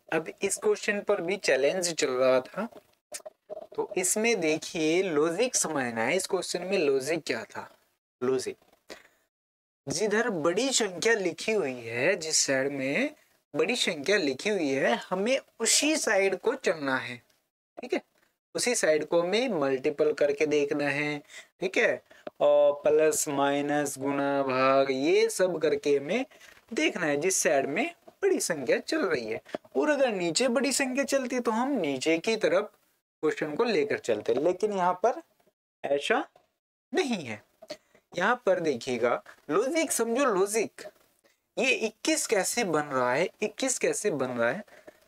अब इस क्वेश्चन पर भी चैलेंज चल रहा था, तो इसमें देखिए लॉजिक समझना है। इस क्वेश्चन में लॉजिक क्या था? लॉजिक, जिधर बड़ी संख्या लिखी हुई है, जिस साइड में बड़ी संख्या लिखी हुई है, हमें उसी साइड को चलना है। ठीक है, उसी साइड को हमें मल्टीपल करके देखना है। ठीक है, और प्लस माइनस गुणा भाग ये सब करके हमें देखना है जिस साइड में बड़ी संख्या चल रही है। और अगर नीचे बड़ी संख्या चलती है तो हम नीचे की तरफ क्वेश्चन को लेकर चलते, लेकिन यहाँ पर ऐसा नहीं है। यहाँ पर देखिएगा लॉजिक समझो, लॉजिक ये 21 कैसे बन रहा है, 21 कैसे बन रहा है।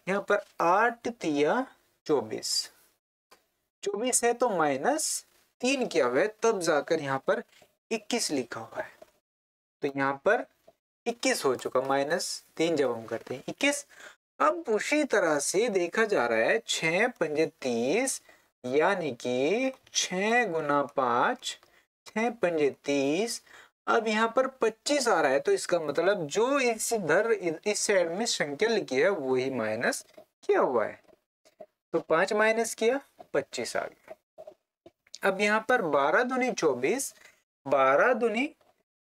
यहाँ पर 8 तिया 24, 24 है तो -3 किया हुआ है, तब जाकर यहाँ पर 21 लिखा हुआ है। तो यहाँ पर 21 हो चुका, -3 जब हम करते हैं 21। अब उसी तरह से देखा जा रहा है 6 पंजे 30, यानी कि 6 गुना 5, 6 पंजे 30। अब यहाँ पर 25 आ रहा है, तो इसका मतलब जो इस साइड में संख्या लिखी है वही माइनस किया हुआ है। तो 5 माइनस किया, 25 आ गया। अब यहाँ पर 12 दूनी 24, 12 दूनी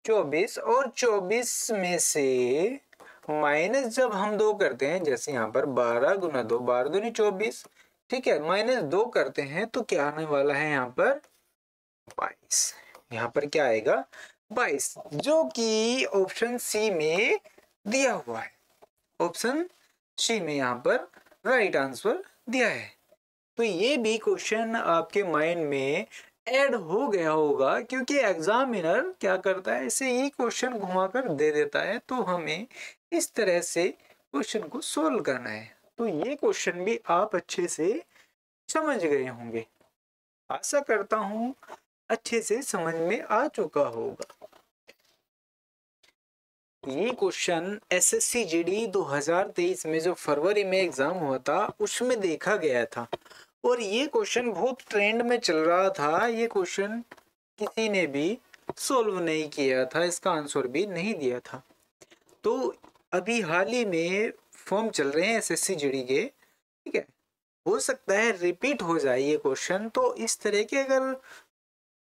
24 और 24 में से माइनस जब हम 2 करते हैं, जैसे यहाँ पर 12 गुना 2, 12 दूनी 24, ठीक है, -2 करते हैं तो क्या आने वाला है यहाँ पर 22। यहाँ पर क्या आएगा 22, जो कि ऑप्शन सी में दिया हुआ है। ऑप्शन सी में यहाँ पर राइट आंसर दिया है। तो ये भी क्वेश्चन आपके माइंड में ऐड हो गया होगा, क्योंकि एग्जामिनर क्या करता है, इसे ये क्वेश्चन घुमाकर दे देता है, तो हमें इस तरह से क्वेश्चन को सोल्व करना है। तो ये क्वेश्चन भी आप अच्छे से समझ गए होंगे, आशा करता हूं अच्छे से समझ में आ चुका होगा। ये क्वेश्चन एसएससी जीडी 2023 में जो फरवरी में एग्जाम हुआ था उसमें देखा गया था, और ये क्वेश्चन बहुत ट्रेंड में चल रहा था। ये क्वेश्चन किसी ने भी सोल्व नहीं किया था, इसका आंसर भी नहीं दिया था। तो अभी हाल ही में फॉर्म चल रहे हैं एसएससी जीडी के, ठीक है, हो सकता है रिपीट हो जाए ये क्वेश्चन। तो इस तरह के अगर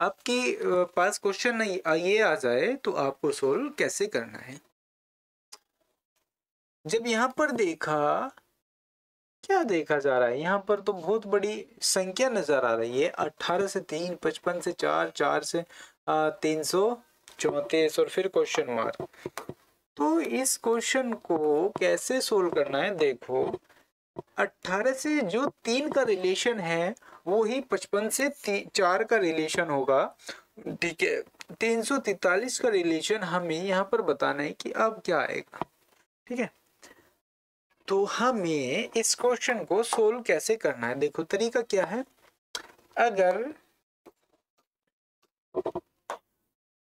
आपके पास क्वेश्चन ये आ जाए तो आपको सोल्व कैसे करना है। जब यहाँ पर देखा, क्या देखा जा रहा है, यहाँ पर तो बहुत बड़ी संख्या नजर आ रही है। 18 से 3, 55 से 4, 4 से 334 और फिर क्वेश्चन मार्क। तो इस क्वेश्चन को कैसे सोल्व करना है, देखो 18 से जो 3 का रिलेशन है वो ही 55 से 4 का रिलेशन होगा। ठीक है, 343 का रिलेशन हमें यहाँ पर बताना है कि अब क्या आएगा। ठीक है, तो हमें इस क्वेश्चन को सोल्व कैसे करना है, देखो तरीका क्या है। अगर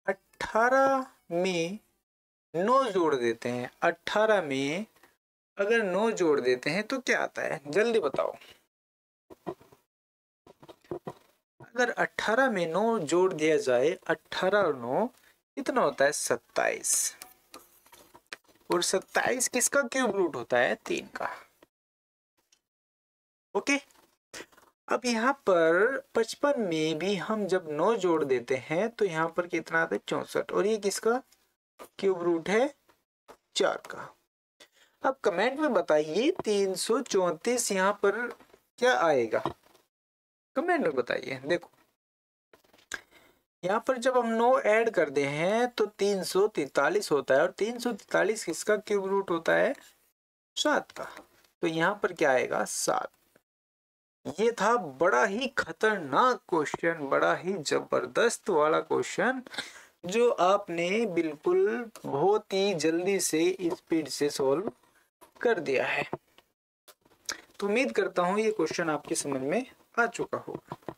18 में 9 जोड़ देते हैं, 18 में अगर 9 जोड़ देते हैं तो क्या आता है, जल्दी बताओ। अगर 18 में 9 जोड़ दिया जाए, 18 और 9 कितना होता है 27, और 27 किसका क्यूब रूट होता है 3 का। ओके, अब यहाँ पर 55 में भी हम जब 9 जोड़ देते हैं तो यहाँ पर कितना आता है 64, और ये किसका क्यूब रूट है 4 का। अब कमेंट में बताइए 334 यहाँ पर क्या आएगा, कमेंट में बताइए। देखो यहाँ पर जब हम 9 ऐड करते हैं तो 343 होता है, और 343 किसका क्यूब रूट होता है 7 का। तो यहाँ पर क्या आएगा 7। ये था बड़ा ही खतरनाक क्वेश्चन, बड़ा ही जबरदस्त वाला क्वेश्चन, जो आपने बिल्कुल बहुत ही जल्दी से स्पीड से सॉल्व कर दिया है। तो उम्मीद करता हूँ ये क्वेश्चन आपकी समझ में आ चुका होगा।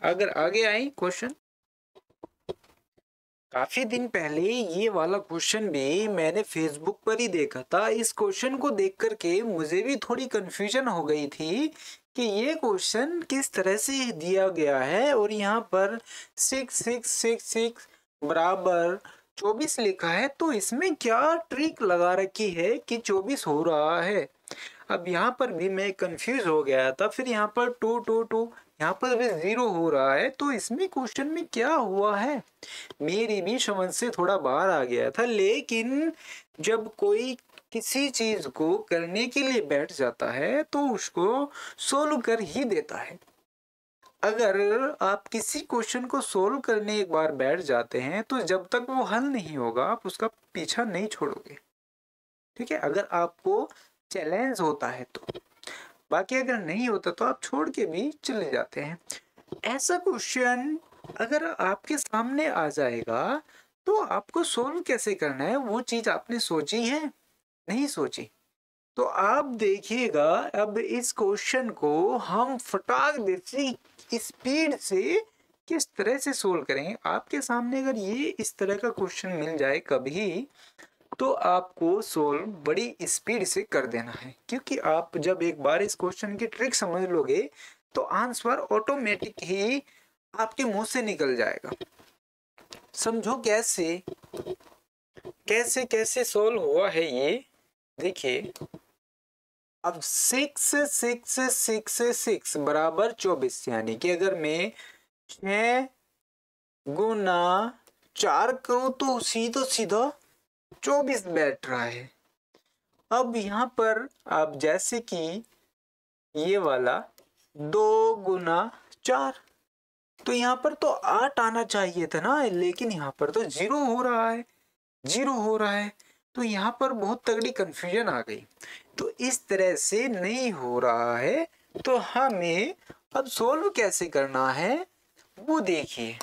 अगर आगे आए क्वेश्चन, काफी दिन पहले ये वाला क्वेश्चन भी मैंने फेसबुक पर ही देखा था। इस क्वेश्चन को देख करके मुझे भी थोड़ी कंफ्यूजन हो गई थी कि ये क्वेश्चन किस तरह से दिया गया है, और यहाँ पर 6 6 6 6 बराबर 24 लिखा है, तो इसमें क्या ट्रिक लगा रखी है कि 24 हो रहा है। अब यहाँ पर भी मैं कंफ्यूज हो गया था, फिर यहाँ पर 2 2 2 यहाँ पर भी 0 हो रहा है, तो इसमें क्वेश्चन में क्या हुआ है मेरी भी समझ से थोड़ा बाहर आ गया था। लेकिन जब कोई किसी चीज को करने के लिए बैठ जाता है तो उसको सोल्व कर ही देता है। अगर आप किसी क्वेश्चन को सोल्व करने एक बार बैठ जाते हैं तो जब तक वो हल नहीं होगा आप उसका पीछा नहीं छोड़ोगे, ठीक है, अगर आपको चैलेंज होता है तो। बाकी अगर नहीं होता तो आप छोड़ के भी चले जाते हैं। ऐसा क्वेश्चन अगर आपके सामने आ जाएगा तो आपको सोल्व कैसे करना है वो चीज आपने सोची है, नहीं सोची। तो आप देखिएगा अब इस क्वेश्चन को हम फटाक देसी स्पीड से किस तरह से सोल्व करेंगे। आपके सामने अगर ये इस तरह का क्वेश्चन मिल जाए कभी, तो आपको सोल्व बड़ी स्पीड से कर देना है, क्योंकि आप जब एक बार इस क्वेश्चन की ट्रिक समझ लोगे तो आंसर ऑटोमेटिक ही आपके मुंह से निकल जाएगा। समझो कैसे कैसे कैसे सोल्व हुआ है ये देखिए। अब 6 6 6 6 बराबर 24, यानी कि अगर मैं 6 गुना 4 करूं तो सीधा सीधा 24 बैठ रहा है। अब यहाँ पर आप जैसे कि ये वाला 2 गुना 4, तो यहाँ पर तो 8 आना चाहिए था ना, लेकिन यहाँ पर तो 0 हो रहा है, 0 हो रहा है। तो यहाँ पर बहुत तगड़ी कंफ्यूजन आ गई। तो इस तरह से नहीं हो रहा है, तो हमें अब सोल्व कैसे करना है वो देखिए।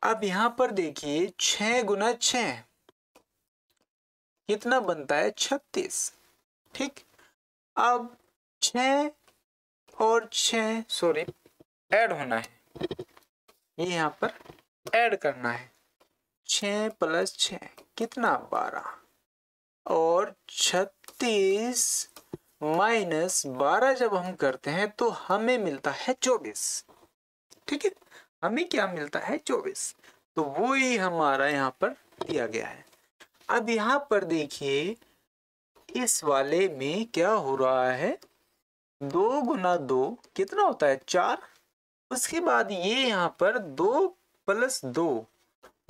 अब यहाँ पर देखिए 6 गुना 6 कितना बनता है 36, ठीक। अब 6 और 6 सॉरी ऐड होना है, ये यहाँ पर ऐड करना है। 6 प्लस 6 कितना 12, और 36 माइनस 12 जब हम करते हैं तो हमें मिलता है 24, ठीक है। हमें क्या मिलता है 24, तो वो ही हमारा यहाँ पर दिया गया है। अब यहाँ पर देखिए इस वाले में क्या हो रहा है, 2 गुना 2 कितना होता है 4। उसके बाद ये यहाँ पर 2 प्लस 2,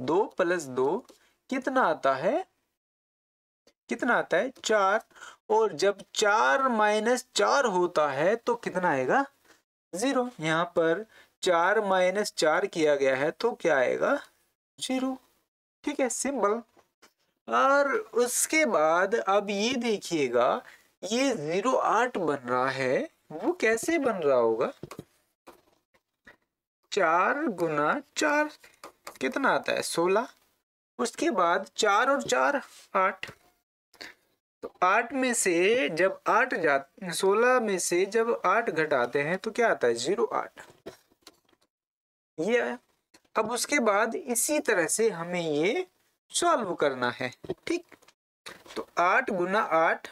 2 प्लस 2 कितना आता है, कितना आता है 4। और जब 4 माइनस 4 होता है तो कितना आएगा 0। यहाँ पर 4 माइनस 4 किया गया है तो क्या आएगा 0, ठीक है, सिंपल। और उसके बाद अब ये देखिएगा ये 08 बन रहा है, वो कैसे बन रहा होगा, 4 गुना 4 कितना आता है 16। उसके बाद 4 और 4 8, तो 8 में से जब 8 16 में से जब 8 घटाते हैं तो क्या आता है 08, ये है। अब उसके बाद इसी तरह से हमें ये सॉल्व करना है, ठीक। तो 8 गुना 8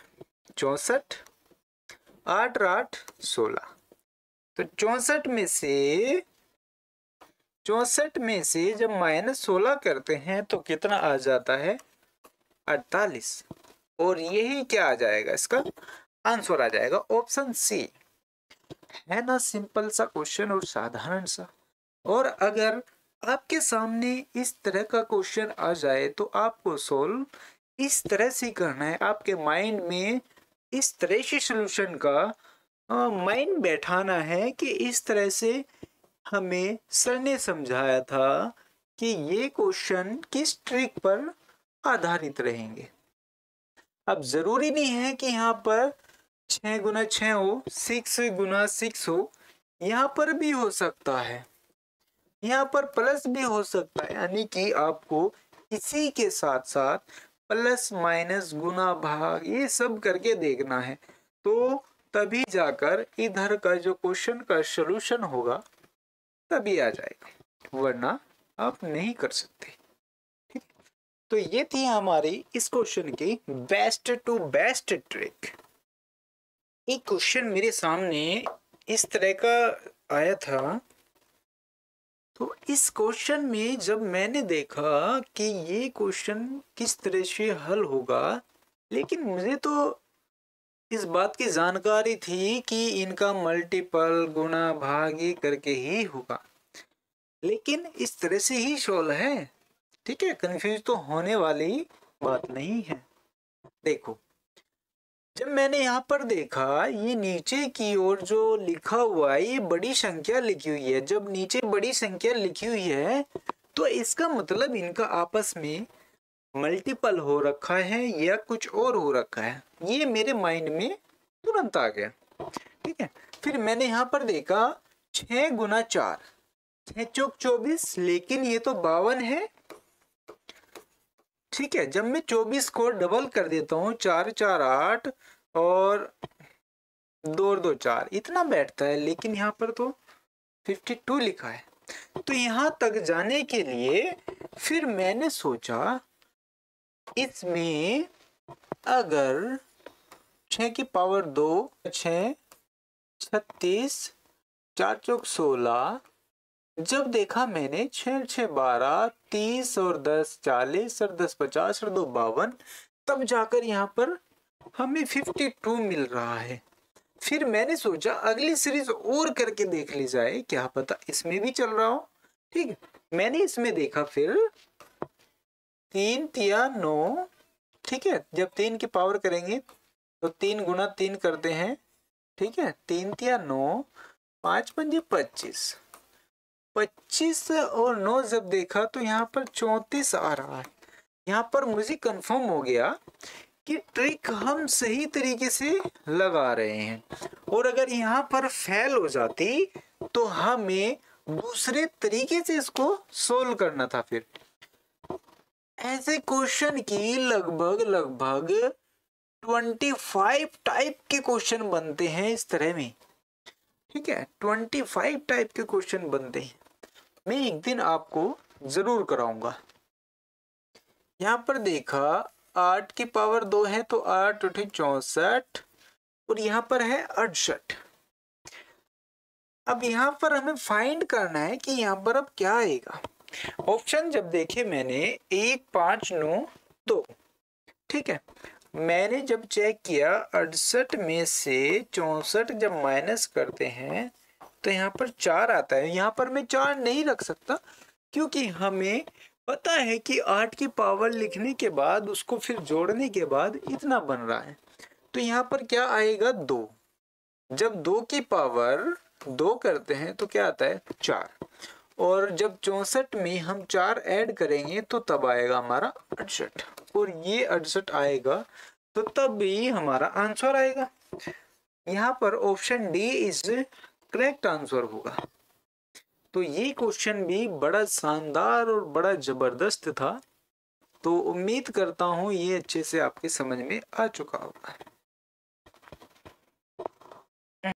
64, 8 और 8 16, तो 64 में से जब -16 करते हैं तो कितना आ जाता है 48, और यही क्या आ जाएगा इसका आंसर आ जाएगा ऑप्शन सी, है ना। सिंपल सा क्वेश्चन और साधारण सा। और अगर आपके सामने इस तरह का क्वेश्चन आ जाए तो आपको सोल्व इस तरह से करना है, आपके माइंड में इस तरह से सॉल्यूशन का माइंड बैठाना है कि इस तरह से हमें सर ने समझाया था कि ये क्वेश्चन किस ट्रिक पर आधारित रहेंगे। अब जरूरी नहीं है कि यहाँ पर 6 गुना 6 हो, 6 गुना 6 हो, यहाँ पर भी हो सकता है, यहाँ पर प्लस भी हो सकता है, यानी कि आपको इसी के साथ साथ प्लस माइनस गुना भाग ये सब करके देखना है, तो तभी जाकर इधर का जो क्वेश्चन का सॉल्यूशन होगा तभी आ जाएगा, वरना आप नहीं कर सकते, ठीक। तो ये थी हमारी इस क्वेश्चन की बेस्ट टू बेस्ट ट्रिक। एक क्वेश्चन मेरे सामने इस तरह का आया था तो इस क्वेश्चन में जब मैंने देखा कि ये क्वेश्चन किस तरह से हल होगा, लेकिन मुझे तो इस बात की जानकारी थी कि इनका मल्टीपल गुणा भागी करके ही होगा, लेकिन इस तरह से ही सोल्व है। ठीक है, कंफ्यूज तो होने वाली बात नहीं है। देखो, जब मैंने यहाँ पर देखा ये नीचे की ओर जो लिखा हुआ है ये बड़ी संख्या लिखी हुई है। जब नीचे बड़ी संख्या लिखी हुई है तो इसका मतलब इनका आपस में मल्टीपल हो रखा है या कुछ और हो रखा है, ये मेरे माइंड में तुरंत आ गया। ठीक है, फिर मैंने यहाँ पर देखा 6 गुना 4, 6 चौक 24, लेकिन ये तो 52 है। ठीक है, जब मैं 24 को डबल कर देता हूँ, 4 4 8 और 2 2 4, इतना बैठता है, लेकिन यहाँ पर तो 52 लिखा है। तो यहाँ तक जाने के लिए फिर मैंने सोचा इसमें अगर 6 की पावर 2, 6 36, 4 चौक 16, जब देखा मैंने 6 6 12, 30 और 10 40 और 10 50 और 2 52, तब जाकर यहाँ पर हमें 52 मिल रहा है। फिर मैंने सोचा अगली सीरीज और करके देख ली जाए, क्या पता इसमें भी चल रहा हो। ठीक है, मैंने इसमें देखा फिर 3 तिया 9। ठीक है, जब 3 की पावर करेंगे तो 3 गुना 3 करते हैं। ठीक है, 3 तिया 9, 5 पंजे 25, 25 और 9 जब देखा तो यहाँ पर 34 आ रहा है। यहाँ पर मुझे कंफर्म हो गया कि ट्रिक हम सही तरीके से लगा रहे हैं, और अगर यहाँ पर फेल हो जाती तो हमें दूसरे तरीके से इसको सोल्व करना था। फिर ऐसे क्वेश्चन की लगभग 25 टाइप के क्वेश्चन बनते हैं इस तरह में। ठीक है, 25 टाइप के क्वेश्चन बनते हैं, मैं एक दिन आपको जरूर कराऊंगा। यहाँ पर देखा 8 की पावर 2 है तो 8 8 64, और यहाँ पर है 68। अब यहाँ पर हमें फाइंड करना है कि यहाँ पर अब क्या आएगा। ऑप्शन जब देखे मैंने 1 5 9 2। ठीक है, मैंने जब चेक किया 68 में से 64 जब माइनस करते हैं तो यहाँ पर 4 आता है। यहाँ पर मैं 4 नहीं रख सकता क्योंकि हमें पता है कि 8 की पावर लिखने के बाद उसको फिर जोड़ने के बाद इतना बन रहा है। तो यहाँ पर क्या आएगा 2। जब 2 की पावर 2 करते हैं तो क्या आता है 4, और जब 64 में हम 4 ऐड करेंगे तो तब आएगा हमारा 68, और ये 68 आएगा तो तब भी हमारा आंसर आएगा। यहाँ पर option D is correct answer होगा। तो ये क्वेश्चन भी बड़ा शानदार और बड़ा जबरदस्त था, तो उम्मीद करता हूँ ये अच्छे से आपके समझ में आ चुका होगा।